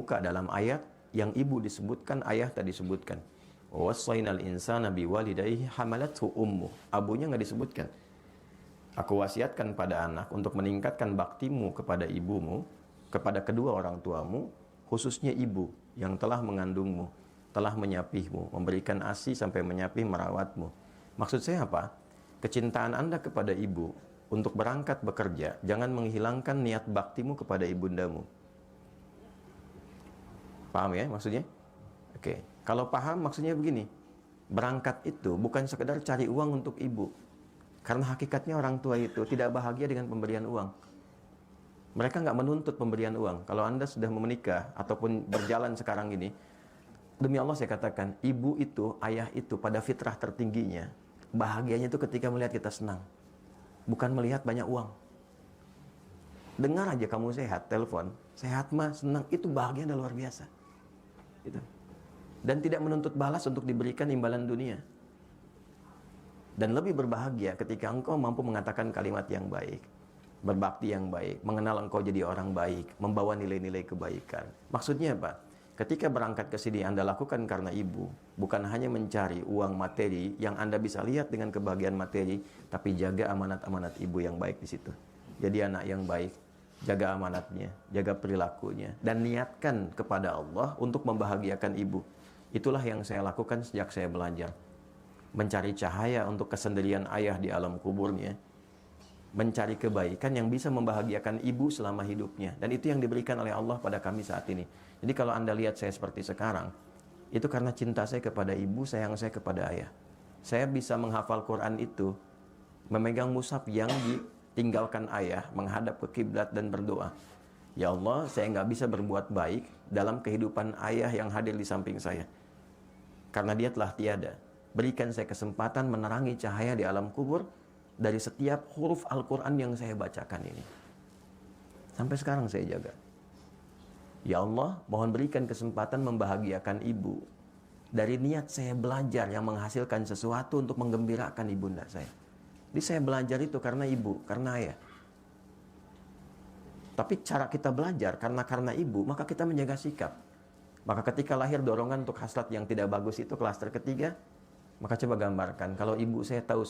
buka dalam ayat yang ibu disebutkan, ayah tadi disebutkan. Wassaynal insana biwalidayhi hamalathu ummuh. Abunya nggak disebutkan. Aku wasiatkan pada anak untuk meningkatkan baktimu kepada ibumu, kepada kedua orang tuamu, khususnya ibu yang telah mengandungmu, telah menyapihmu, memberikan ASI sampai menyapih merawatmu. Maksud saya apa? Kecintaan Anda kepada ibu untuk berangkat bekerja, jangan menghilangkan niat baktimu kepada ibundamu. Paham ya maksudnya? Oke. Kalau paham maksudnya begini, berangkat itu bukan sekedar cari uang untuk ibu. Karena hakikatnya orang tua itu tidak bahagia dengan pemberian uang. Mereka nggak menuntut pemberian uang. Kalau Anda sudah menikah ataupun berjalan sekarang ini, demi Allah saya katakan, ibu itu, ayah itu pada fitrah tertingginya, bahagianya itu ketika melihat kita senang. Bukan melihat banyak uang. Dengar aja kamu sehat, telepon, sehat mah, senang, itu bahagia luar biasa. Gitu. Dan tidak menuntut balas untuk diberikan imbalan dunia. Dan lebih berbahagia ketika engkau mampu mengatakan kalimat yang baik, berbakti yang baik, mengenal engkau jadi orang baik, membawa nilai-nilai kebaikan. Maksudnya apa? Ketika berangkat ke sini Anda lakukan karena ibu, bukan hanya mencari uang materi yang Anda bisa lihat dengan kebahagiaan materi, tapi jaga amanat-amanat ibu yang baik di situ. Jadi anak yang baik, jaga amanatnya, jaga perilakunya, dan niatkan kepada Allah untuk membahagiakan ibu. Itulah yang saya lakukan sejak saya belajar. Mencari cahaya untuk kesendirian ayah di alam kuburnya, mencari kebaikan yang bisa membahagiakan ibu selama hidupnya, dan itu yang diberikan oleh Allah pada kami saat ini. Jadi kalau Anda lihat saya seperti sekarang, itu karena cinta saya kepada ibu, sayang saya kepada ayah. Saya bisa menghafal Quran itu, memegang mushaf yang ditinggalkan ayah, menghadap ke kiblat dan berdoa, ya Allah, saya nggak bisa berbuat baik dalam kehidupan ayah yang hadir di samping saya, karena dia telah tiada. Berikan saya kesempatan menerangi cahaya di alam kubur dari setiap huruf Al-Quran yang saya bacakan ini. Sampai sekarang saya jaga. Ya Allah, mohon berikan kesempatan membahagiakan ibu dari niat saya belajar yang menghasilkan sesuatu untuk menggembirakan ibunda saya. Jadi saya belajar itu karena ibu, karena ayah. Tapi cara kita belajar karena ibu, maka kita menjaga sikap. Maka ketika lahir dorongan untuk hasrat yang tidak bagus itu, klaster ketiga, maka coba gambarkan, kalau ibu saya tahu